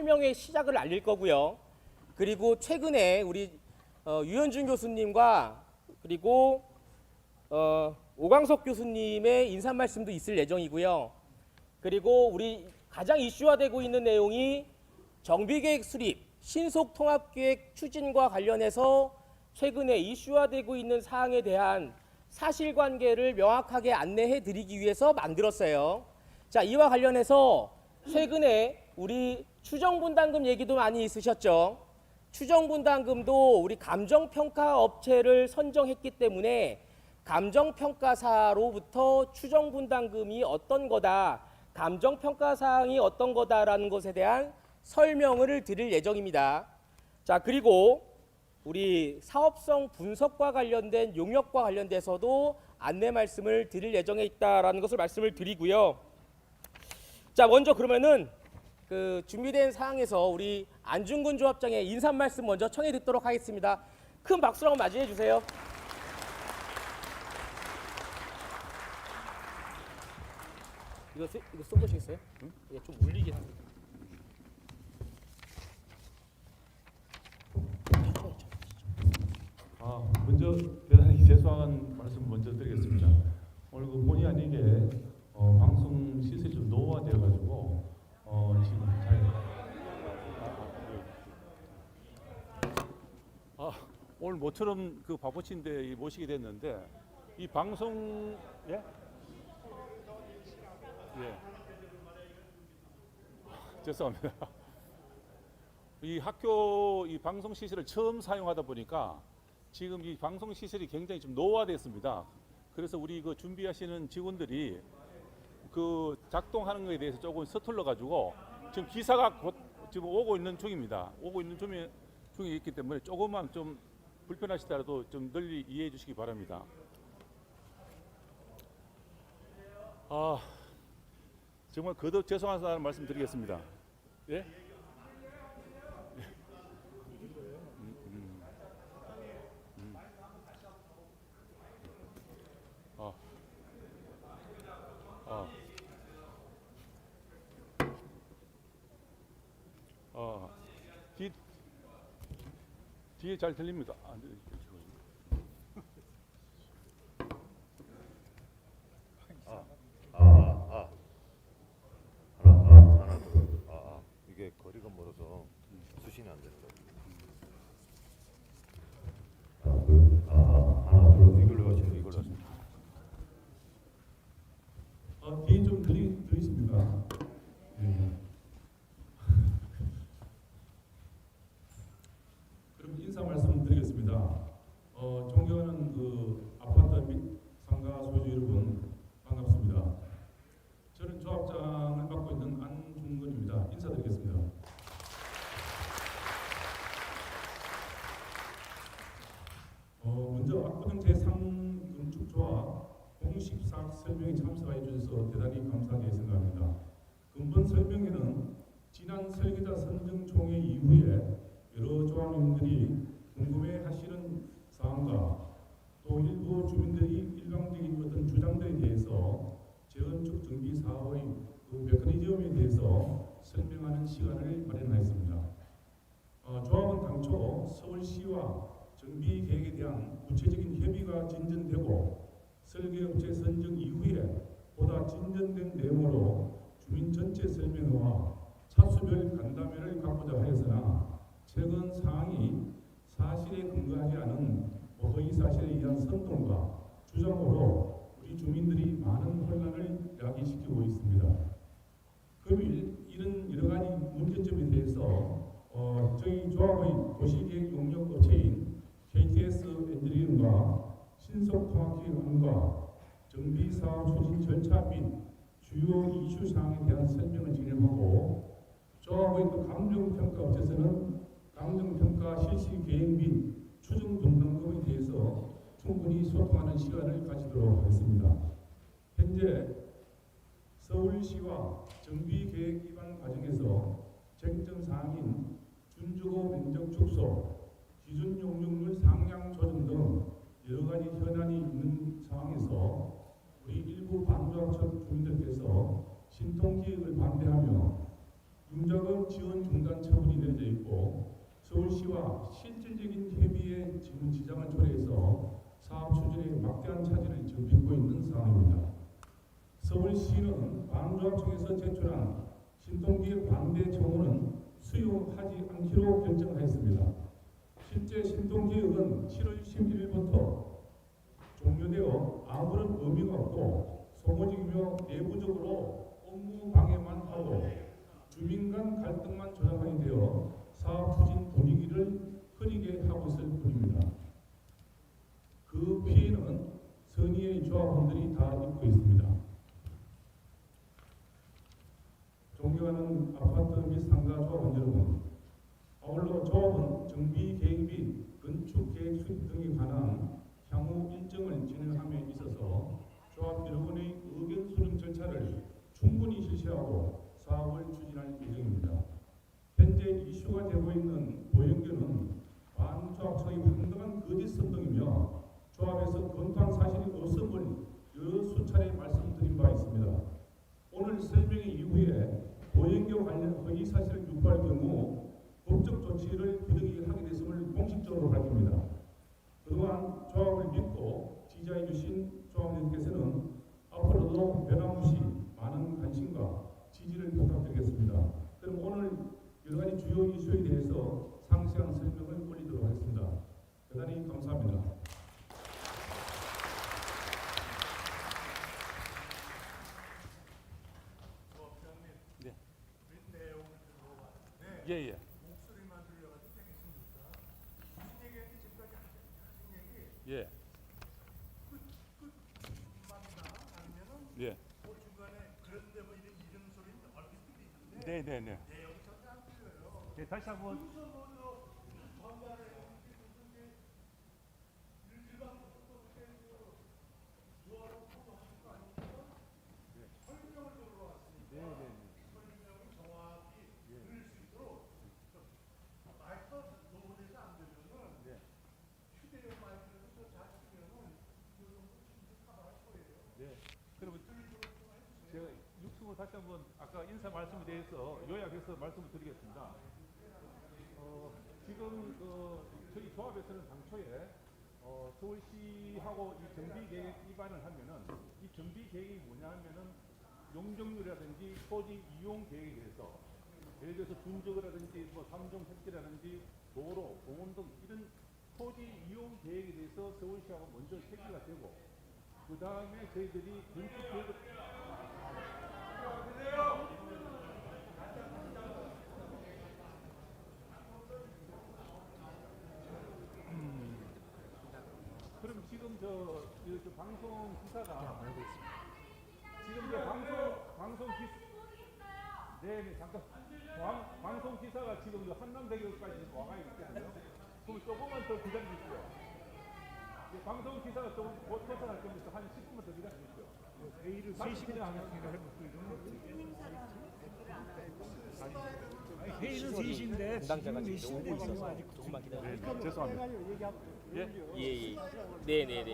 설명의 시작을 알릴 거고요. 그리고 최근에 우리 유현준 교수님과 그리고 오광석 교수님의 인사 말씀도 있을 예정이고요. 그리고 우리 가장 이슈화되고 있는 내용이 정비계획 수립, 신속통합계획 추진과 관련해서 최근에 이슈화되고 있는 사항에 대한 사실관계를 명확하게 안내해 드리기 위해서 만들었어요. 자, 이와 관련해서 최근에 우리 추정분담금 얘기도 많이 있으셨죠. 추정분담금도 우리 감정평가 업체를 선정했기 때문에 감정평가사로부터 추정분담금이 어떤 거다, 감정평가사항이 어떤 거다라는 것에 대한 설명을 드릴 예정입니다. 자, 그리고 우리 사업성 분석과 관련된 용역과 관련돼서도 안내 말씀을 드릴 예정에 있다라는 것을 말씀을 드리고요. 자, 먼저 그러면은 그 준비된 사항에서 우리 안중근 조합장의 인사 말씀 먼저 청해 듣도록 하겠습니다. 큰 박수로 맞이해 주세요. 이거 써보시겠어요? 응? 이게 좀 울리긴 합니다. 먼저 대단히 죄송한 말씀 먼저 드리겠습니다. 오늘 그 본의 아니게 방송 시설이 좀 노후화되어 가지고 지금 잘 오늘 모처럼 그 바보친데 모시게 됐는데 이 방송 예? 예. 죄송합니다. 이 학교 이 방송 시설을 처음 사용하다 보니까 지금 이 방송 시설이 굉장히 좀 노후화됐습니다. 그래서 우리 그 준비하시는 직원들이 그 작동하는 것에 대해서 조금 서툴러 가지고 지금 기사가 곧 지금 오고 있는 중입니다. 오고 있는 중에 있기 때문에 조금만 좀 불편하시더라도 좀 널리 이해해 주시기 바랍니다. 정말 거듭 죄송하다는 말씀 드리겠습니다. 예? 뒤에 잘 들립니다. 하나 둘. 이게 거리가 멀어서 수신이 안 된다. 하나 둘. 이걸로 하시면 이걸로 하시면. 뒤에 좀 들리십니까? 네. 그럼 인사 말씀드리겠습니다. 존경하는 그 아파트 및 상가 소유주 여러분 반갑습니다. 저는 조합장을 맡고 있는 안중근입니다. 인사드리겠습니다. 먼저 압구정 제3건축조합 공식 사업 설명에 참석해 주셔서 대단히 감사하게 생각합니다. 근본 설명회는 지난 설계자 선정 총회 이후에 여러 조합원들이 궁금해하시는 사항과 또 일부 주민들이 일방적인 어떤 주장들에 대해서 재건축 정비 사업의 그 메커니즘에 대해서 설명하는 시간을 마련하였습니다. 조합은 당초 서울시와 정비 계획에 대한 구체적인 협의가 진전되고 설계업체 선정 이후에 보다 진전된 내용으로 주민 전체 설명회와 차수별 간담회를 갖고자 하였으나 최근 사항이 사실에 근거하지 않은 허위 사실에 의한 선동과 주장으로 우리 주민들이 많은 혼란을 야기시키고 있습니다. 금일 이런 여러 가지 문제점에 대해서 저희 조합의 도시계획 용역업체인 KTS 엔지니어링과 신속통합기획원과 정비사업 추진 절차 및 주요 이슈 사항에 대한 설명을 진행하고 조합의 또 감정평가업체에서는 감정평가 실시 계획 및 추정 분담금에 대해서 충분히 소통하는 시간을 가지도록 하겠습니다. 현재 서울시와 정비계획 기반 과정에서 쟁점 사항인 준주거 면적 축소, 기준 용적률 상향 조정 등 여러 가지 현안이 있는 상황에서 우리 일부 반조합 주민들께서 신통기획을 반대하며 융자금 지원 중단 처분이 내려져 있고 서울시와 실질적인 협의에 지금 지장을 초래해서 사업 추진에 막대한 차질을 지금 빚고 있는 상황입니다. 서울시는 반조합청에서 제출한 신동기 광대 청원은 수용하지 않기로 결정하였습니다. 실제 신동기획은 7월 11일부터 종료되어 아무런 의미가 없고 소모적이며 내부적으로 업무 방해만 하고 주민 간 갈등만 조장하게 되어 사업 추진 분위기를 흐리게 하고 있을 뿐입니다. 그 피해는 선의의 조합원들이 다 입고 있습니다. 존경하는 아파트 및 상가 조합원 여러분, 아울러 조합은 정비 계획 및 건축 계획 수립 등에 관한 향후 일정을 진행함에 있어서 조합 여러분의 의견 수렴 절차를 충분히 실시하고 사업을 추진할 예정입니다. 현재 이슈가 되고 있는 보행교는 반조합청의 황당한 거짓 선동이며 조합에서 검토한 사실이 없음을 여러 수차례 말씀드린 바 있습니다. 오늘 설명의 이후에 보행교 관련 허위 사실을 유포할 경우 법적 조치를 부득이 하게 됐음을 공식적으로 밝힙니다. 그동안 조합을 믿고 지지해 주신 조합원님께서는 앞으로도 변함없이 많은 관심과 지지를 부탁드리겠습니다. 그럼 오늘 여러 가지 주요 이슈에 대해서 상세한 설명을 올리도록 하겠습니다. 대단히 감사합니다. 예, 예. 예. 예. 네, 네, 네. 네, 다시 한번. 그러면 제가 육수로 다시 한번 아까 인사 말씀에 대해서 요약해서 말씀을 드리겠습니다. 지금 저희 조합에서는 당초에 서울시하고 이 정비 계획 위반을 하면은 이 정비 계획이 뭐냐 하면은 용적률이라든지 토지 이용 계획에 대해서 예를 들어서 준적이라든지 뭐 삼종 택지라든지 도로, 공원 등 이런 토지 이용 계획에 대해서 서울시하고 먼저 체계가 되고 그 다음에 저희들이 건축 계획을 그럼 지금 저 방송 기사가 지금 저 방송 기 네네 잠깐 방송 기사가 지금 한남대교까지 와가 있거든요. 그럼 조금만 더 기다려 주십시오. 방송 기사가 조금 곧 도착할 겁니다. 한 10분만 더 기다려 주십시오. 회의를 3시간에 하겠습니다. 회의는 3시인데 담당자가 지금 지금 오고 4시인데 있어서 지금 아직 조금만 기다려 네, 주세요. 죄송합니다. 예? 예. 네네네.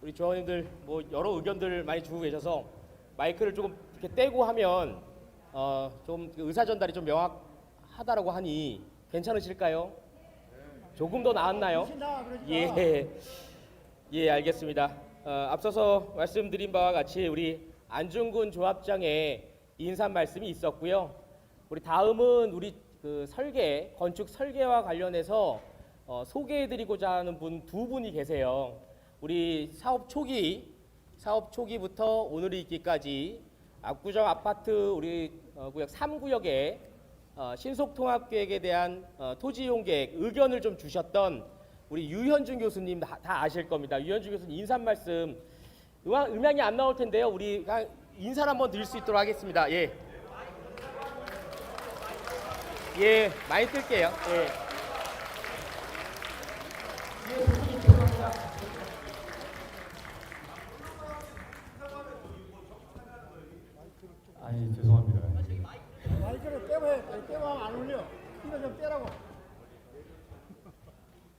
우리 조합원님들 뭐 여러 의견들 많이 주고 계셔서 마이크를 조금 이렇게 떼고 하면 좀 의사 전달이 좀 명확하다라고 하니 괜찮으실까요? 조금 더 나았나요? 예, 예, 알겠습니다. 앞서서 말씀드린 바와 같이 우리 안중근 조합장의 인사 말씀이 있었고요. 우리 다음은 우리 그 설계, 건축 설계와 관련해서 소개해드리고자 하는 분 두 분이 계세요. 우리 사업 초기부터 오늘이 있기까지 압구정 아파트 우리 구역 3구역의 신속통합계획에 대한 토지이용 계획 의견을 좀 주셨던 우리 유현준 교수님 다 아실 겁니다. 유현준 교수님 인사 말씀 음향이 안 나올 텐데요. 우리 인사를 한번 드릴 수 있도록 하겠습니다. 예. 예, 많이 뜰게요. 예. 아니 죄송합니다. 마이크를 떼고 해. 떼고 하면 안 울려. 이거 좀 떼라고.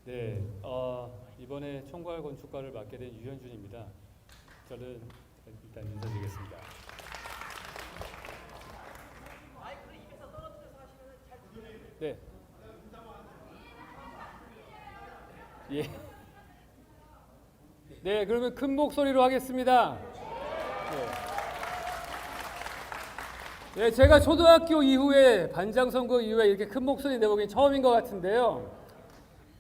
네, 이번에 총괄 건축가를 맡게 된 유현준입니다. 저는 일단 인사드리겠습니다. 네. 예. 네, 그러면 큰 목소리로 하겠습니다. 네. 네, 제가 초등학교 이후에 반장 선거 이후에 이렇게 큰 목소리 내보긴 처음인 것 같은데요.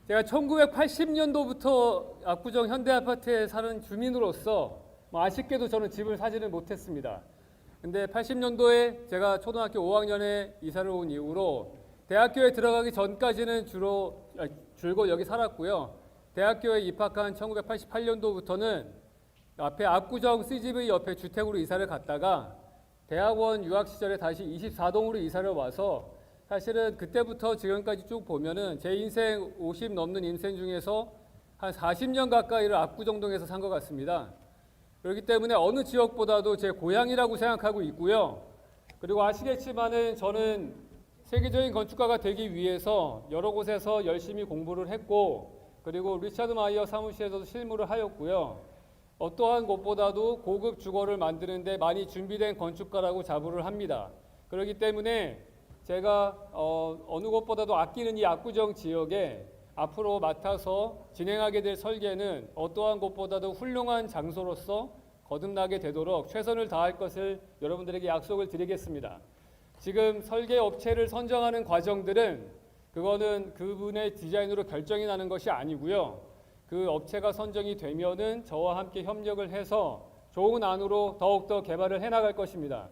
제가 1980년도부터 압구정 현대아파트에 사는 주민으로서 아쉽게도 저는 집을 사지는 못했습니다. 근데 80년도에 제가 초등학교 5학년에 이사를 온 이후로 대학교에 들어가기 전까지는 줄곧 여기 살았고요. 대학교에 입학한 1988년도부터는 앞에 압구정 CGV 옆에 주택으로 이사를 갔다가 대학원 유학 시절에 다시 24동으로 이사를 와서 사실은 그때부터 지금까지 쭉 보면은 제 인생 50 넘는 인생 중에서 한 40년 가까이를 압구정동에서 산 것 같습니다. 그렇기 때문에 어느 지역보다도 제 고향이라고 생각하고 있고요. 그리고 아시겠지만은 저는 세계적인 건축가가 되기 위해서 여러 곳에서 열심히 공부를 했고, 그리고 리차드 마이어 사무실에서도 실무를 하였고요. 어떠한 곳보다도 고급 주거를 만드는데 많이 준비된 건축가라고 자부를 합니다. 그렇기 때문에 제가 어느 곳보다도 아끼는 이 압구정 지역에 앞으로 맡아서 진행하게 될 설계는 어떠한 곳보다도 훌륭한 장소로서 거듭나게 되도록 최선을 다할 것을 여러분들에게 약속을 드리겠습니다. 지금 설계 업체를 선정하는 과정들은 그거는 그분의 디자인으로 결정이 나는 것이 아니고요. 그 업체가 선정이 되면은 저와 함께 협력을 해서 좋은 안으로 더욱더 개발을 해나갈 것입니다.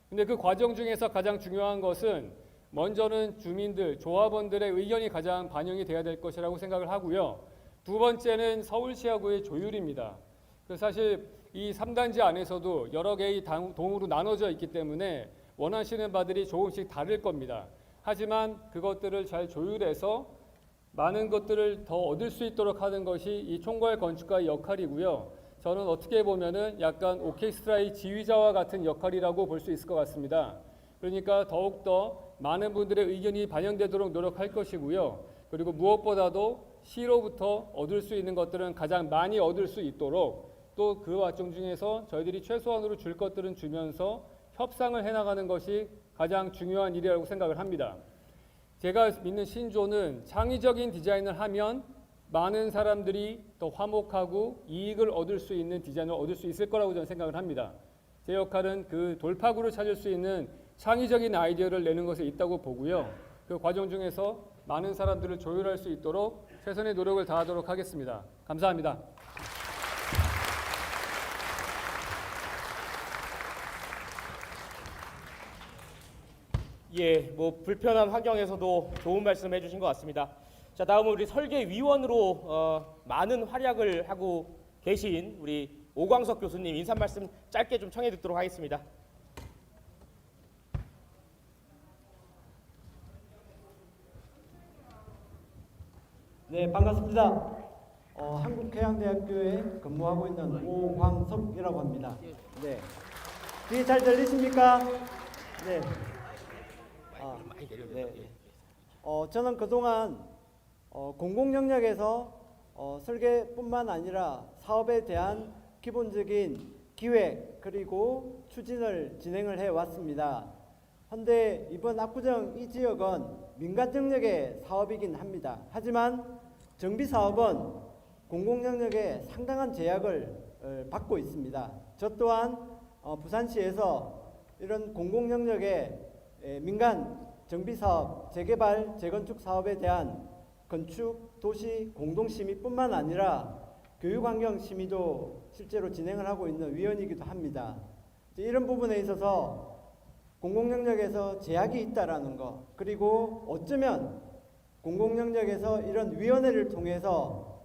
근데 그 과정 중에서 가장 중요한 것은 먼저는 주민들, 조합원들의 의견이 가장 반영이 돼야 될 것이라고 생각을 하고요. 두 번째는 서울시하고의 조율입니다. 사실 이 3단지 안에서도 여러 개의 동으로 나눠져 있기 때문에 원하시는 바들이 조금씩 다를 겁니다. 하지만 그것들을 잘 조율해서 많은 것들을 더 얻을 수 있도록 하는 것이 이 총괄 건축가의 역할이고요. 저는 어떻게 보면은 약간 오케스트라의 지휘자와 같은 역할이라고 볼 수 있을 것 같습니다. 그러니까 더욱더 많은 분들의 의견이 반영되도록 노력할 것이고요. 그리고 무엇보다도 시로부터 얻을 수 있는 것들은 가장 많이 얻을 수 있도록 또 그 과정 중에서 저희들이 최소한으로 줄 것들은 주면서 협상을 해나가는 것이 가장 중요한 일이라고 생각을 합니다. 제가 믿는 신조는 창의적인 디자인을 하면 많은 사람들이 더 화목하고 이익을 얻을 수 있는 디자인을 얻을 수 있을 거라고 저는 생각을 합니다. 제 역할은 그 돌파구를 찾을 수 있는 창의적인 아이디어를 내는 것에 있다고 보고요. 그 과정 중에서 많은 사람들을 조율할 수 있도록 최선의 노력을 다하도록 하겠습니다. 감사합니다. 예, 뭐 불편한 환경에서도 좋은 말씀 해주신 것 같습니다. 자, 다음은 우리 설계위원으로 많은 활약을 하고 계신 우리 오광석 교수님 인사 말씀 짧게 좀 청해 듣도록 하겠습니다. 네, 반갑습니다. 한국해양대학교에 근무하고 있는 오광석이라고 합니다. 네, 뒤에 잘 들리십니까? 네. 네. 저는 그동안 공공영역에서 설계뿐만 아니라 사업에 대한 기본적인 기획 그리고 추진을 진행을 해왔습니다. 그런데 이번 압구정 이 지역은 민간 영역의 사업이긴 합니다. 하지만 정비 사업은 공공 영역에 상당한 제약을 받고 있습니다. 저 또한 부산시에서 이런 공공 영역의 민간 정비 사업, 재개발, 재건축 사업에 대한 건축, 도시, 공동심의뿐만 아니라 교육환경 심의도 실제로 진행을 하고 있는 위원이기도 합니다. 이런 부분에 있어서 공공영역에서 제약이 있다라는 것, 그리고 어쩌면 공공영역에서 이런 위원회를 통해서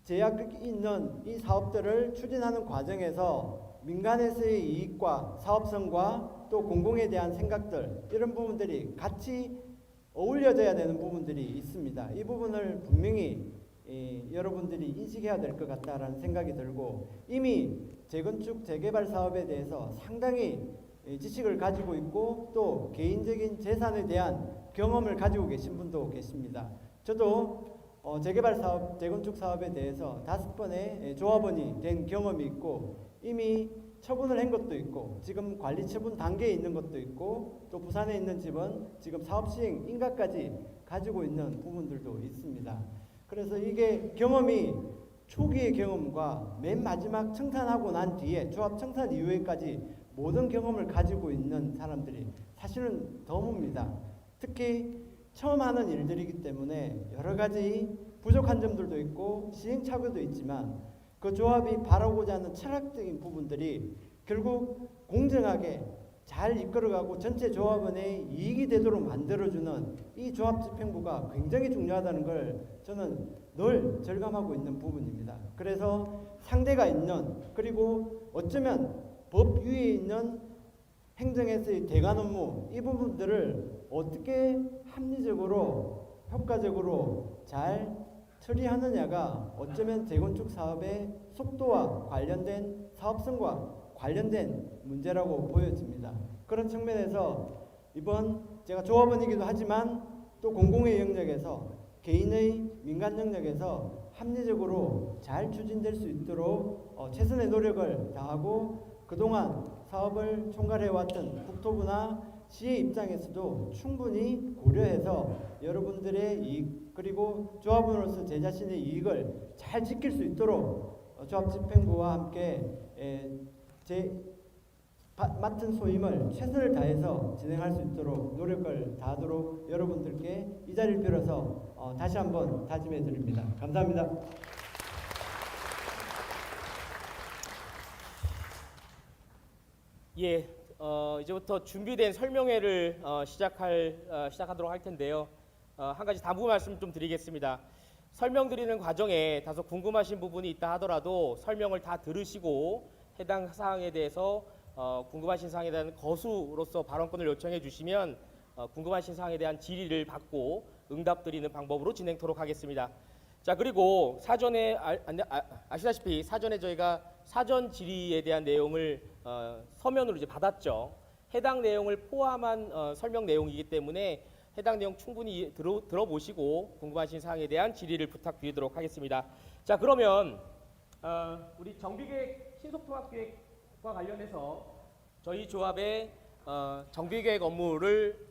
제약이 있는 이 사업들을 추진하는 과정에서 민간에서의 이익과 사업성과 또 공공에 대한 생각들, 이런 부분들이 같이 어울려져야 되는 부분들이 있습니다. 이 부분을 분명히 여러분들이 인식해야 될 것 같다라는 생각이 들고, 이미 재건축, 재개발 사업에 대해서 상당히 지식을 가지고 있고 또 개인적인 재산에 대한 경험을 가지고 계신 분도 계십니다. 저도 재개발 사업, 재건축 사업에 대해서 5번의 조합원이 된 경험이 있고 이미 처분을 한 것도 있고 지금 관리 처분 단계에 있는 것도 있고 또 부산에 있는 집은 지금 사업 시행 인가까지 가지고 있는 부분들도 있습니다. 그래서 이게 경험이 초기의 경험과 맨 마지막 청산하고 난 뒤에 조합 청산 이후에까지 모든 경험을 가지고 있는 사람들이 사실은 드뭅니다. 특히 처음 하는 일들이기 때문에 여러 가지 부족한 점들도 있고 시행착오도 있지만 그 조합이 바라고자 하는 철학적인 부분들이 결국 공정하게 잘 이끌어가고 전체 조합원의 이익이 되도록 만들어주는 이 조합 집행부가 굉장히 중요하다는 걸 저는 늘 절감하고 있는 부분입니다. 그래서 상대가 있는 그리고 어쩌면 법 위에 있는 행정에서의 대관 업무 이 부분들을 어떻게 합리적으로 효과적으로 잘 처리하느냐가 어쩌면 재건축 사업의 속도와 관련된 사업성과 관련된 문제라고 보여집니다. 그런 측면에서 이번 제가 조합원이기도 하지만 또 공공의 영역에서 개인의 민간 영역에서 합리적으로 잘 추진될 수 있도록 최선의 노력을 다하고 그동안 사업을 총괄해왔던 국토부나 시의 입장에서도 충분히 고려해서 여러분들의 이익 그리고 조합원으로서 제 자신의 이익을 잘 지킬 수 있도록 조합집행부와 함께 맡은 소임을 최선을 다해서 진행할 수 있도록 노력을 다하도록 여러분들께 이 자리를 빌어서 다시 한번 다짐해 드립니다. 감사합니다. 예, 이제부터 준비된 설명회를 시작하도록 할 텐데요. 한 가지 당부 말씀 좀 드리겠습니다. 설명드리는 과정에 다소 궁금하신 부분이 있다 하더라도 설명을 다 들으시고 해당 사항에 대해서 궁금하신 사항에 대한 거수로서 발언권을 요청해 주시면 궁금하신 사항에 대한 질의를 받고 응답 드리는 방법으로 진행토록 하겠습니다. 자, 그리고 사전에 아시다시피 사전에 저희가 사전 질의에 대한 내용을 서면으로 이제 받았죠. 해당 내용을 포함한 설명 내용이기 때문에 해당 내용 충분히 들어보시고 궁금하신 사항에 대한 질의를 부탁드리도록 하겠습니다. 자, 그러면 우리 정비계획 신속통합계획과 관련해서 저희 조합의 정비계획 업무를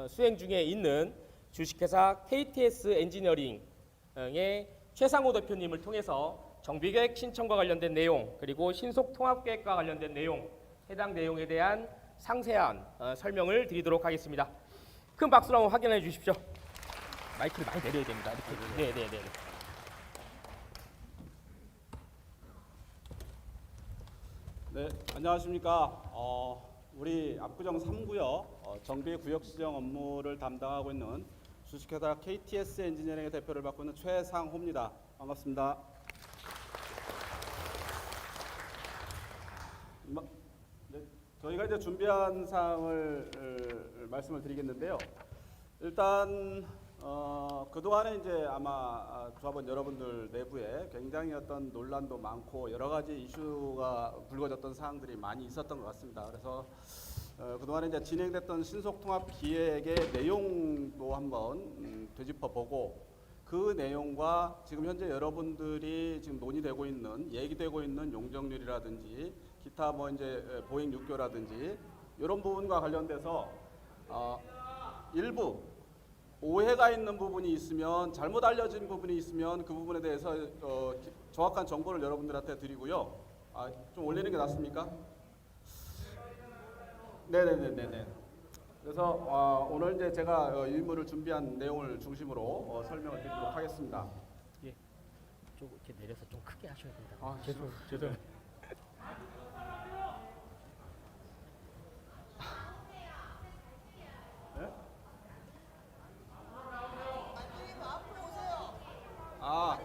수행 중에 있는 주식회사 KTS 엔지니어링의 최상호 대표님을 통해서 정비계획 신청과 관련된 내용 그리고 신속통합계획과 관련된 내용 해당 내용에 대한 상세한 설명을 드리도록 하겠습니다. 큰 박수로 한번 확인해 주십시오. 마이크를 많이 내려야 됩니다. 이렇게. 네. 네, 안녕하십니까. 우리 압구정 3구역 정비 구역 지정 업무를 담당하고 있는 주식회사 KTS 엔지니어링의 대표를 맡고 있는 최상호입니다. 반갑습니다. 네, 저희가 이제 준비한 사항을 말씀을 드리겠는데요. 일단 그동안에 이제 아마 조합원 여러분들 내부에 굉장히 어떤 논란도 많고 여러 가지 이슈가 불거졌던 사항들이 많이 있었던 것 같습니다. 그래서 그동안에 이제 진행됐던 신속통합 기획의 내용도 한번 되짚어보고 그 내용과 지금 현재 여러분들이 지금 논의되고 있는 얘기되고 있는 용적률이라든지 기타 뭐 이제 보행 육교라든지 이런 부분과 관련돼서 일부 오해가 있는 부분이 있으면 잘못 알려진 부분이 있으면 그 부분에 대해서 정확한 정보를 여러분들한테 드리고요. 좀 올리는 게 낫습니까? 네네네네. 그래서 오늘 이제 제가 일무를 준비한 내용을 중심으로 설명을 드리도록 하겠습니다. 예. 좀 이렇게 내려서 좀 크게 하셔야 된다. 죄송.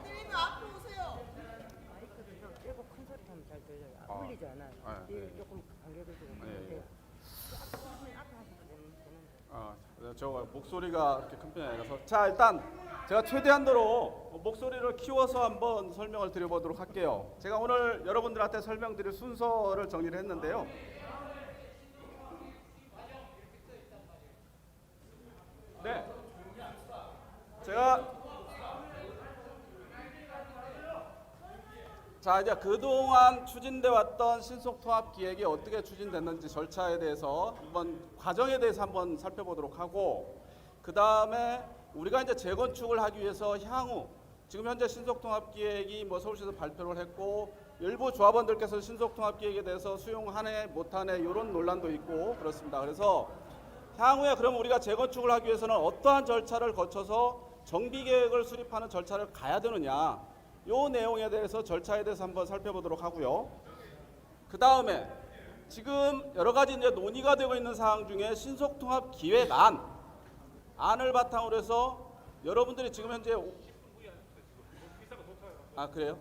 들리면 앞으로 오세요. 마이크를 좀 떼고 큰 소리 하면 잘 들려요. 울리지 않아요. 뒤에 조금 간격을 두고 있는데 앞에 하셔도 되는데. 저 목소리가 그렇게 큰 편이 아니라서 자 일단 제가 최대한도로 목소리를 키워서 한번 설명을 드려보도록 할게요. 제가 오늘 여러분들한테 설명드릴 순서를 정리를 했는데요. 네, 제가 자, 이제 그동안 추진돼 왔던 신속통합 기획이 어떻게 추진됐는지 절차에 대해서 한번 과정에 대해서 한번 살펴보도록 하고, 그 다음에 우리가 이제 재건축을 하기 위해서 향후 지금 현재 신속통합 기획이 뭐 서울시에서 발표를 했고, 일부 조합원들께서 신속통합 기획에 대해서 수용하네 못하네 이런 논란도 있고 그렇습니다. 그래서 향후에 그럼 우리가 재건축을 하기 위해서는 어떠한 절차를 거쳐서 정비 계획을 수립하는 절차를 가야 되느냐, 요 내용에 대해서 절차에 대해서 한번 살펴보도록 하고요. 그 다음에 지금 여러 가지 이제 논의가 되고 있는 사항 중에 신속통합 기획안을 바탕으로 해서 여러분들이 지금 현재 그래요?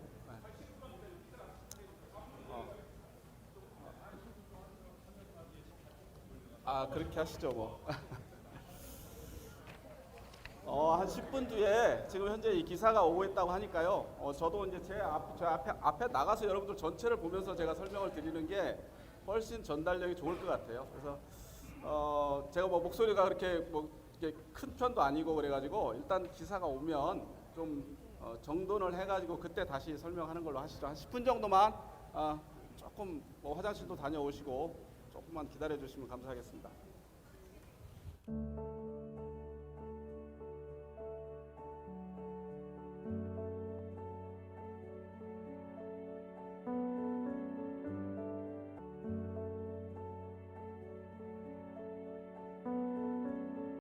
그렇게 하시죠 뭐. 한 10분 뒤에 지금 현재 이 기사가 오고 있다고 하니까요. 저도 이제 제 앞에 나가서 여러분들 전체를 보면서 제가 설명을 드리는 게 훨씬 전달력이 좋을 것 같아요. 그래서 제가 뭐 목소리가 그렇게 뭐 이게 큰 편도 아니고 그래가지고 일단 기사가 오면 좀 정돈을 해가지고 그때 다시 설명하는 걸로 하시죠. 한 10분 정도만 조금 뭐 화장실도 다녀오시고 조금만 기다려 주시면 감사하겠습니다.